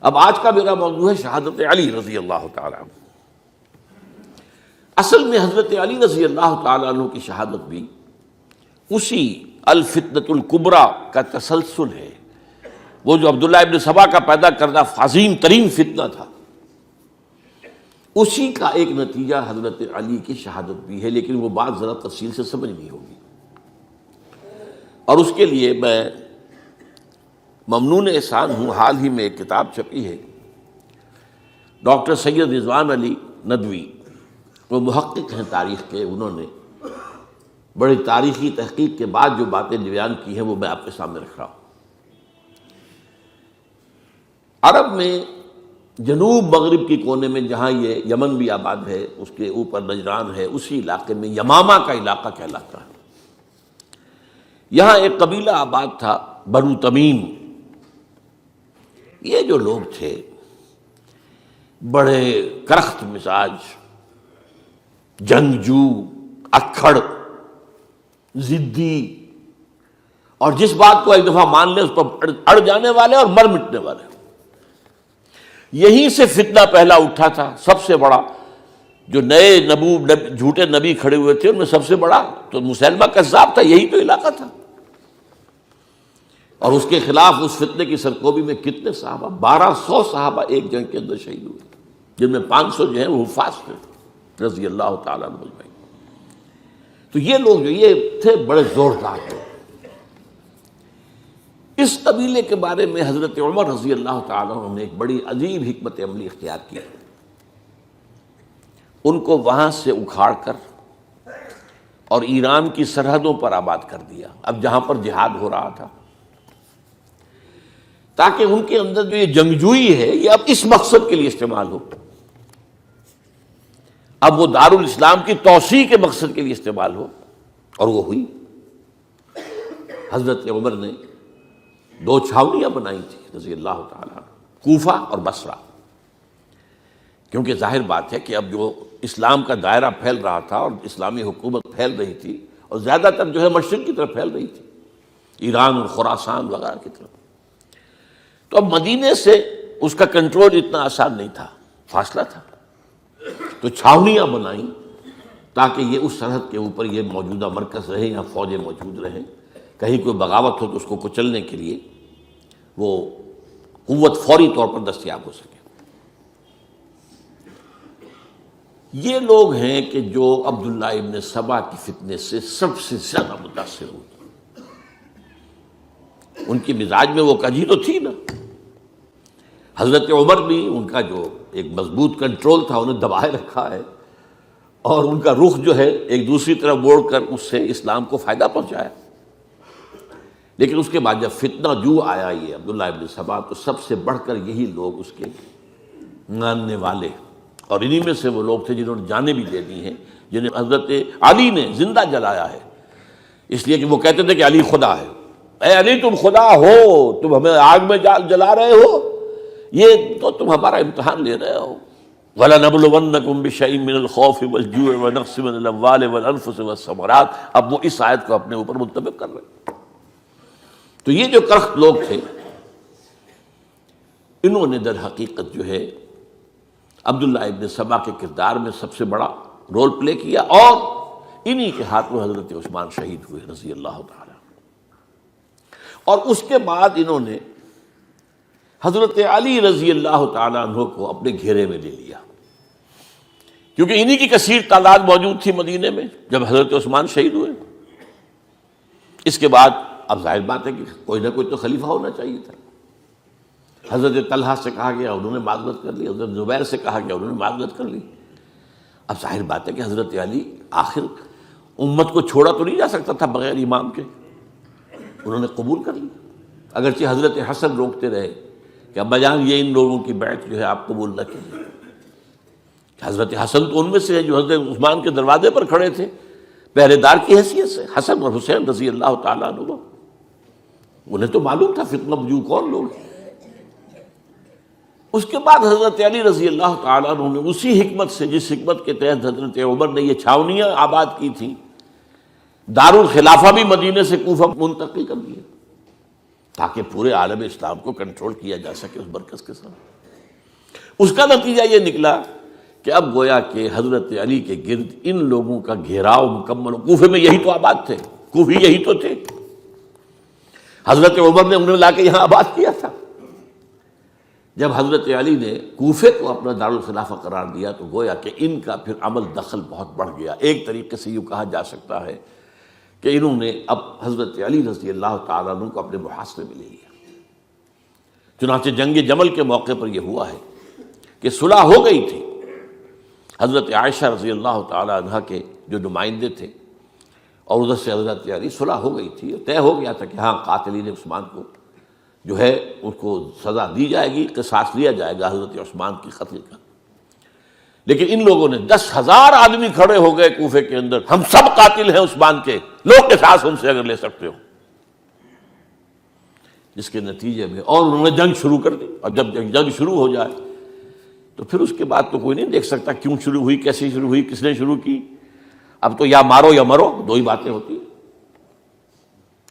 اب آج کا میرا موضوع ہے شہادت علی رضی اللہ تعالیٰ عنہ۔ اصل میں حضرت علی رضی اللہ تعالیٰ عنہ کی شہادت بھی اسی الفتنۃ الکبریٰ کا تسلسل ہے۔ وہ جو عبداللہ ابن سبا کا پیدا کردہ عظیم ترین فتنہ تھا، اسی کا ایک نتیجہ حضرت علی کی شہادت بھی ہے، لیکن وہ بات ذرا تفصیل سے سمجھنی ہوگی، اور اس کے لیے میں ممنون احسان ہوں۔ حال ہی میں ایک کتاب چھپی ہے، ڈاکٹر سید رضوان علی ندوی، وہ محقق ہیں تاریخ کے، انہوں نے بڑی تاریخی تحقیق کے بعد جو باتیں بیان کی ہیں وہ میں آپ کے سامنے رکھ رہا ہوں۔ عرب میں جنوب مغرب کی کونے میں، جہاں یہ یمن بھی آباد ہے، اس کے اوپر نجران ہے، اسی علاقے میں یمامہ کا علاقہ کہلاتا ہے۔ یہاں ایک قبیلہ آباد تھا، بنو تمیم۔ یہ جو لوگ تھے بڑے کرخت مزاج، جنگجو، اکھڑ، ضدی، اور جس بات کو ایک دفعہ مان لے اس پر اڑ جانے والے اور مر مٹنے والے۔ یہیں سے فتنہ پہلا اٹھا تھا، سب سے بڑا جو نئے جھوٹے نبی کھڑے ہوئے تھے ان میں سب سے بڑا تو مسیلمہ کذاب تھا، یہی تو علاقہ تھا۔ اور اس کے خلاف اس فتنے کی سرکوبی میں کتنے صحابہ، 1200 صحابہ ایک جنگ کے اندر شہید ہوئے، جن میں 500 جو ہیں وہ حفاظ تھے رضی اللہ تعالیٰ عنہ اجمعین۔ تو یہ لوگ جو یہ تھے بڑے زوردار تھے۔ اس قبیلے کے بارے میں حضرت عمر رضی اللہ تعالیٰ عنہ نے ایک بڑی عجیب حکمت عملی اختیار کی۔ ان کو وہاں سے اکھاڑ کر اور ایران کی سرحدوں پر آباد کر دیا، اب جہاں پر جہاد ہو رہا تھا، تاکہ ان کے اندر جو یہ جنگجوئی ہے یہ اب اس مقصد کے لیے استعمال ہو، اب وہ دارالاسلام کی توسیع کے مقصد کے لیے استعمال ہو، اور وہ ہوئی۔ حضرت عمر نے 2 چھاؤنیاں بنائی تھی رضی اللہ تعالیٰ عنہ، کوفہ اور بصرہ، کیونکہ ظاہر بات ہے کہ اب جو اسلام کا دائرہ پھیل رہا تھا اور اسلامی حکومت پھیل رہی تھی، اور زیادہ تر جو ہے مشرق کی طرف پھیل رہی تھی، ایران اور خراسان وغیرہ کی طرف، تو اب مدینے سے اس کا کنٹرول اتنا آسان نہیں تھا، فاصلہ تھا، تو چھاؤنیاں بنائیں تاکہ یہ اس سرحد کے اوپر یہ موجودہ مرکز رہے یا فوجیں موجود رہیں، کہیں کوئی بغاوت ہو تو اس کو کچلنے کے لیے وہ قوت فوری طور پر دستیاب ہو سکے۔ یہ لوگ ہیں کہ جو عبداللہ ابن سبا کی فتنے سے سب سے زیادہ متاثر ہوئے۔ ان کی مزاج میں وہ کجی تو تھی نا۔ حضرت عمر بھی ان کا جو ایک مضبوط کنٹرول تھا انہیں دبائے رکھا ہے، اور ان کا رخ جو ہے ایک دوسری طرف موڑ کر اس سے اسلام کو فائدہ پہنچایا۔ لیکن اس کے بعد جب فتنہ جو آیا یہ عبداللہ ابن سبا، تو سب سے بڑھ کر یہی لوگ اس کے ماننے والے، اور انہی میں سے وہ لوگ تھے جنہوں نے جانیں بھی دے دی ہیں، جنہیں حضرت علی نے زندہ جلایا ہے، اس لیے کہ وہ کہتے تھے کہ علی خدا ہے۔ اے علی تم خدا ہو، تم ہمیں آگ میں جلا رہے ہو، یہ تو تم ہمارا امتحان لے رہے ہو۔ وَلَنَبْلُوَنَّكُمْ بِشَيْءٍ مِّنَ الْخَوْفِ وَالْجُوعِ وَنَقْصٍ مِّنَ الْأَمْوَالِ وَالْأَنفُسِ وَالثَّمَرَاتِ۔ اب وہ اس آیت کو اپنے اوپر منطبق کر رہے ہیں۔ تو یہ جو کرخت لوگ تھے، انہوں نے در حقیقت جو ہے عبداللہ ابن سبا کے کردار میں سب سے بڑا رول پلے کیا، اور انہی کے ہاتھوں حضرت عثمان شہید ہوئے رضی اللہ تعالیٰ۔ اور اس کے بعد انہوں نے حضرت علی رضی اللہ تعالیٰ عنہ کو اپنے گھیرے میں لے لیا، کیونکہ انہی کی کثیر تعداد موجود تھی مدینے میں جب حضرت عثمان شہید ہوئے۔ اس کے بعد اب ظاہر بات ہے کہ کوئی نہ کوئی تو خلیفہ ہونا چاہیے تھا۔ حضرت طلحہ سے کہا گیا، انہوں نے معذرت کر لی، حضرت زبیر سے کہا گیا، انہوں نے معذرت کر لی۔ اب ظاہر بات ہے کہ حضرت علی آخر امت کو چھوڑا تو نہیں جا سکتا تھا بغیر امام کے، انہوں نے قبول کر لی، اگرچہ حضرت حسن روکتے رہے کہ ابا جان یہ ان لوگوں کی بیعت جو ہے آپ قبول نہ کیجیے۔ حضرت حسن تو ان میں سے ہے جو حضرت عثمان کے دروازے پر کھڑے تھے پہرے دار کی حیثیت سے، حسن اور حسین رضی اللہ تعالیٰ عنہ، انہیں تو معلوم تھا فتنہ جو کون لوگ ہیں۔ اس کے بعد حضرت علی رضی اللہ تعالیٰ عنہ نے اسی حکمت سے، جس حکمت کے تحت حضرت عمر نے یہ چھاونیاں آباد کی تھی، دارالخلافہ بھی مدینے سے کوفہ منتقل کر دیا، تاکہ پورے عالم اسلام کو کنٹرول کیا جا سکے اس مرکز کے ساتھ۔ اس کا نتیجہ یہ نکلا کہ اب گویا کہ حضرت علی کے گرد ان لوگوں کا گھیراؤ مکمل، کوفے میں یہی تو آباد تھے، کوفی یہی تو تھے، حضرت عمر نے انہیں لا کے یہاں آباد کیا تھا۔ جب حضرت علی نے کوفے کو اپنا دارالخلافہ قرار دیا تو گویا کہ ان کا پھر عمل دخل بہت بڑھ گیا۔ ایک طریقے سے یوں کہا جا سکتا ہے کہ انہوں نے اب حضرت علی رضی اللہ تعالیٰ عنہ کو اپنے محاصرے میں لے لیا۔ چنانچہ جنگ جمل کے موقع پر یہ ہوا ہے کہ صلح ہو گئی تھی، حضرت عائشہ رضی اللہ تعالیٰ عنہ کے جو نمائندے تھے اور ادھر سے حضرت علی، صلح ہو گئی تھی، طے ہو گیا تھا کہ ہاں قاتلین عثمان کو جو ہے اس کو سزا دی جائے گی، قصاص لیا جائے گا حضرت عثمان کی قتل کا۔ لیکن ان لوگوں نے 10,000 آدمی کھڑے ہو گئے کوفے کے اندر، ہم سب قاتل ہیں عثمان کے، لو قصاص ہم سے اگر لے سکتے ہو، جس کے نتیجے میں اور انہوں نے جنگ شروع کر دی۔ اور جب جنگ شروع ہو جائے تو پھر اس کے بعد تو کوئی نہیں دیکھ سکتا کیوں شروع ہوئی، کیسے شروع ہوئی، کس نے شروع کی۔ اب تو یا مارو یا مرو، دو ہی باتیں ہوتی۔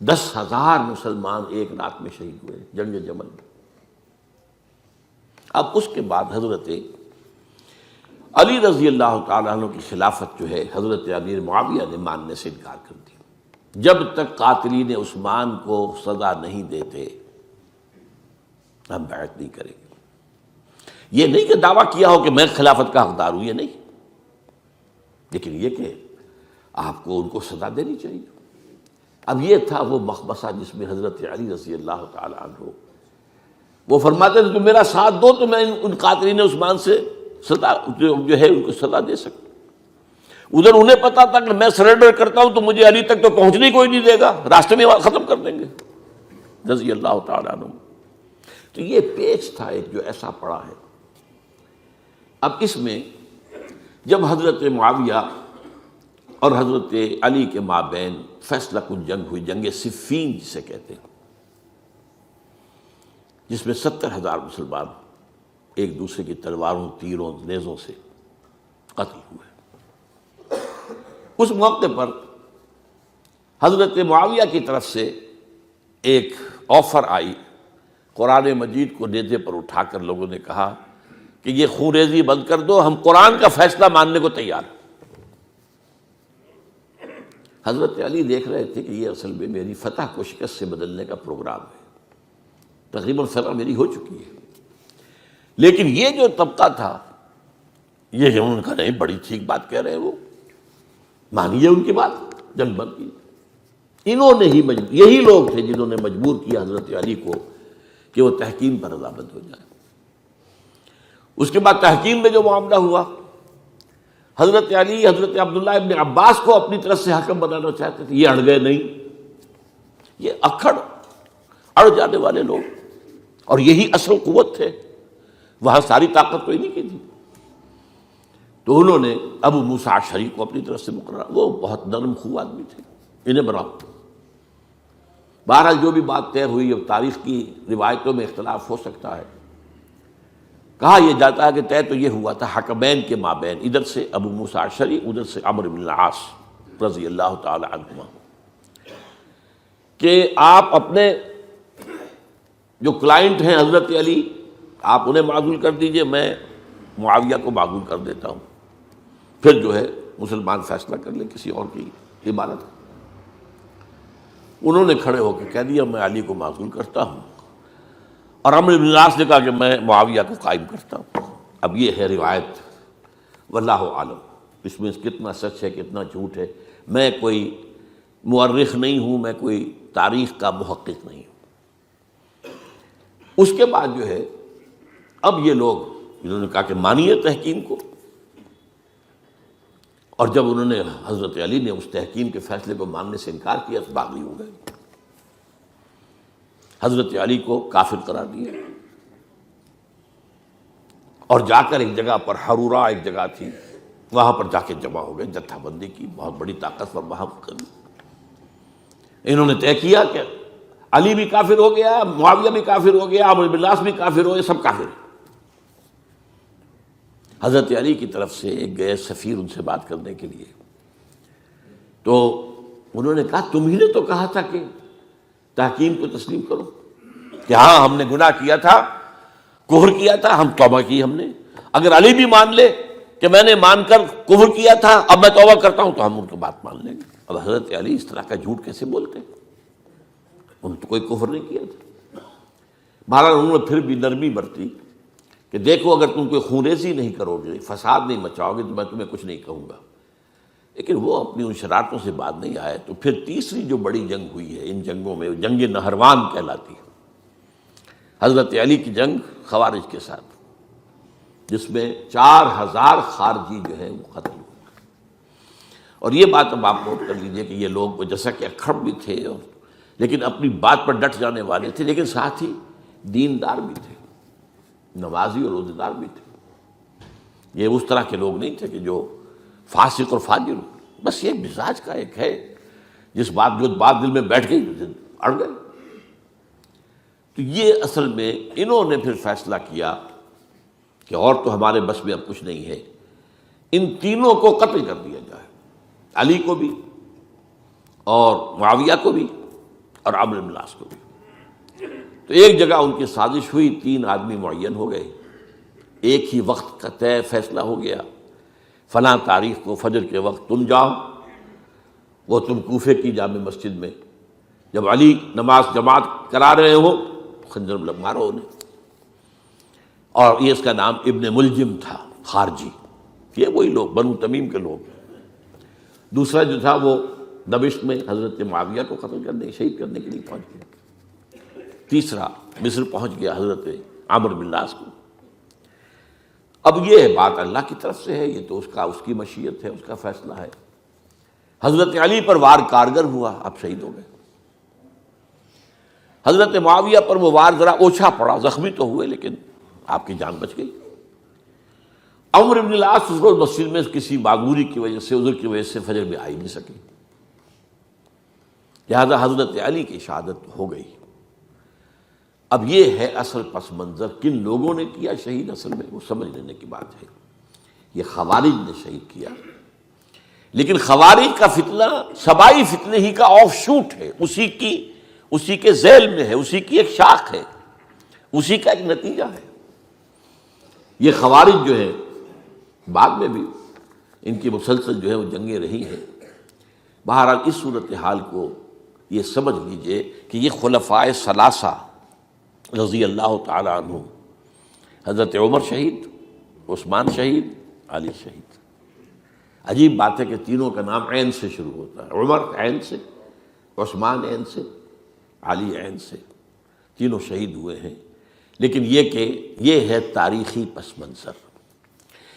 10,000 مسلمان ایک رات میں شہید ہوئے جنگ جمل میں۔ اب اس کے بعد حضرت علی رضی اللہ تعالیٰ عنہ کی خلافت جو ہے حضرت امیر معاویہ نے ماننے سے انکار کر دیا۔ جب تک قاتلین عثمان کو سزا نہیں دیتے ہم بیعت نہیں کریں گے۔ یہ نہیں کہ دعویٰ کیا ہو کہ میں خلافت کا حقدار ہوں، یہ نہیں، لیکن یہ کہ آپ کو ان کو سزا دینی چاہیے۔ اب یہ تھا وہ مخمصہ جس میں حضرت علی رضی اللہ تعالیٰ عنہ وہ فرماتے تھے تم میرا ساتھ دو تو میں ان قاتلین عثمان سے سزا جو ہے ان کو سزا دے سکتا۔ ادھر انہیں پتا تھا کہ میں سرنڈر کرتا ہوں تو مجھے علی تک تو پہنچنے کوئی نہیں دے گا، راستے میں ختم کر دیں گے رضی اللہ تعالیٰ عنہ۔ تو یہ پیچ تھا ایک جو ایسا پڑا ہے۔ اب اس میں جب حضرت معاویہ اور حضرت علی کے مابین فیصلہ کن جنگ ہوئی، جنگ صفین جسے کہتے ہیں، جس میں 70,000 مسلمان ایک دوسرے کی تلواروں، تیروں، نیزوں سے قتل ہوئے۔ اس موقع پر حضرت معاویہ کی طرف سے ایک آفر آئی، قرآن مجید کو نیزے پر اٹھا کر لوگوں نے کہا کہ یہ خون ریزی بند کر دو، ہم قرآن کا فیصلہ ماننے کو تیار ہیں۔ حضرت علی دیکھ رہے تھے کہ یہ اصل میں میری فتح کو شکست سے بدلنے کا پروگرام ہے، تقریباً فتح میری ہو چکی ہے، لیکن یہ جو طبقہ تھا یہ انہوں نے کہا نہیں بڑی ٹھیک بات کہہ رہے ہیں، وہ مانیے ان کی بات، جنگ بند کی۔ انہوں نے ہی یہی لوگ تھے جنہوں نے مجبور کیا حضرت علی کو کہ وہ تحکیم پر رضامند ہو جائے۔ اس کے بعد تحکیم میں جو معاملہ ہوا، حضرت علی حضرت عبداللہ ابن عباس کو اپنی طرف سے حکم بنانا چاہتے تھے، یہ اڑ گئے نہیں، یہ اڑ جانے والے لوگ، اور یہی اصل قوت تھے، وہاں ساری طاقت کوئی نہیں کی تھی۔ تو انہوں نے ابو موسیٰ اشعری کو اپنی طرف سے مقررہ، وہ بہت نرم خو آدمی تھے، انہیں بناؤ۔ بہرحال جو بھی بات طے ہوئی، اب تاریخ کی روایتوں میں اختلاف ہو سکتا ہے، کہا یہ جاتا ہے کہ طے تو یہ ہوا تھا حکمین کے مابین، ادھر سے ابو موسیٰ اشعری، ادھر سے عمرو بن العاص رضی اللہ تعالی عنہما، کہ آپ اپنے جو کلائنٹ ہیں حضرت علی آپ انہیں معزول کر دیجئے، میں معاویہ کو معزول کر دیتا ہوں، پھر جو ہے مسلمان فیصلہ کر لیں کسی اور کی عبادت۔ انہوں نے کھڑے ہو کے کہہ دیا میں علی کو معزول کرتا ہوں، اور عمرو بن العاص نے کہا کہ میں معاویہ کو قائم کرتا ہوں۔ اب یہ ہے روایت، واللہ عالم اس میں کتنا سچ ہے کتنا جھوٹ ہے، میں کوئی مورخ نہیں ہوں، میں کوئی تاریخ کا محقق نہیں ہوں۔ اس کے بعد جو ہے اب یہ لوگ انہوں نے کہا کہ مانیے تحکیم کو، اور جب انہوں نے حضرت علی نے اس تحکیم کے فیصلے کو ماننے سے انکار کیا تو باغی ہو گئے، حضرت علی کو کافر قرار دیا، اور جا کر ایک جگہ پر حرورہ ایک جگہ تھی وہاں پر جا کے جمع ہو گئے، جتھا بندی کی، بہت بڑی طاقت پر وہاں کر انہوں نے طے کیا کہ علی بھی کافر ہو گیا، معاویہ بھی کافر ہو گیا، عمرو بن العاص بھی کافر ہو گئے، سب کافر ہیں۔ حضرت علی کی طرف سے ایک گئے سفیر ان سے بات کرنے کے لیے، تو انہوں نے کہا تم ہی نے تو کہا تھا کہ تحکیم کو تسلیم کرو، کہ ہاں ہم نے گناہ کیا تھا، کفر کیا تھا، ہم توبہ کی ہم نے۔ اگر علی بھی مان لے کہ میں نے مان کر کفر کیا تھا، اب میں توبہ کرتا ہوں، تو ہم ان کی بات مان لیں گے۔ اب حضرت علی اس طرح کا جھوٹ کیسے بولتے؟ انہوں نے تو کوئی کفر نہیں کیا تھا۔ بہرحال انہوں نے پھر بھی نرمی برتی کہ دیکھو اگر تم کوئی خونریزی نہیں کرو گے، فساد نہیں مچاؤ گے، تو میں تمہیں کچھ نہیں کہوں گا۔ لیکن وہ اپنی ان شرارتوں سے بعد نہیں آئے۔ تو پھر تیسری جو بڑی جنگ ہوئی ہے ان جنگوں میں، جنگ نہروان کہلاتی ہے، حضرت علی کی جنگ خوارج کے ساتھ، جس میں 4000 خارجی جو ہے وہ قتل ہوئے۔ اور یہ بات اب آپ نوٹ کر لیجئے کہ یہ لوگ جیسا کہ اکھڑ بھی تھے لیکن اپنی بات پر ڈٹ جانے والے تھے، لیکن ساتھ ہی دیندار بھی تھے، نمازی اور روزہ دار بھی تھے۔ یہ اس طرح کے لوگ نہیں تھے کہ جو فاسق اور فاجر ہو، بس یہ مزاج کا ایک ہے، جو بات دل میں بیٹھ گئی اڑ گئے۔ تو یہ اصل میں انہوں نے پھر فیصلہ کیا کہ اور تو ہمارے بس میں اب کچھ نہیں ہے، ان تینوں کو قتل کر دیا جائے، علی کو بھی اور معاویہ کو بھی اور عمرو بن العاص کو بھی۔ تو ایک جگہ ان کی سازش ہوئی، 3 آدمی معین ہو گئے، ایک ہی وقت کا طے فیصلہ ہو گیا، فلاں تاریخ کو فجر کے وقت تم جاؤ، وہ تم کوفے کی جامع مسجد میں، جب علی نماز جماعت کرا رہے ہو خنجر مارو انہیں۔ اور یہ اس کا نام ابن ملجم تھا، خارجی، یہ وہی لوگ بنو تمیم کے لوگ۔ دوسرا جو تھا وہ دمشق میں حضرت معاویہ کو قتل کرنے شہید کرنے کے لیے پہنچ گیا۔ تیسرا مصر پہنچ گیا حضرت عمرو بن العاص کو۔ اب یہ بات اللہ کی طرف سے ہے، یہ تو اس کی مشیت ہے، اس کا فیصلہ ہے۔ حضرت علی پر وار کارگر ہوا، اب شہید ہو گئے۔ حضرت معاویہ پر وہ وار ذرا اوچھا پڑا، زخمی تو ہوئے لیکن آپ کی جان بچ گئی۔ عمرو بن العاص اس روز مسجد میں کسی معذوری کی وجہ سے، عذر کی وجہ سے فجر میں آ ہی نہیں سکے، لہذا حضرت علی کی شہادت ہو گئی۔ اب یہ ہے اصل پس منظر، کن لوگوں نے کیا شہید، اصل میں وہ سمجھ لینے کی بات ہے۔ یہ خوارج نے شہید کیا، لیکن خوارج کا فتنہ سبائی فتنے ہی کا آف شوٹ ہے، اسی کے ذیل میں ہے، اسی کی ایک شاخ ہے، اسی کا ایک نتیجہ ہے۔ یہ خوارج جو ہے بعد میں بھی ان کی مسلسل جو ہے وہ جنگیں رہی ہیں۔ بہرحال اس صورتحال کو یہ سمجھ لیجئے کہ یہ خلفائے ثلاثہ رضی اللہ تعالی عنہ، حضرت عمر شہید، عثمان شہید، علی شہید۔ عجیب بات ہے کہ تینوں کا نام عین سے شروع ہوتا ہے، عمر عین سے، عثمان عین سے، علی عین سے، تینوں شہید ہوئے ہیں۔ لیکن یہ کہ یہ ہے تاریخی پس منظر۔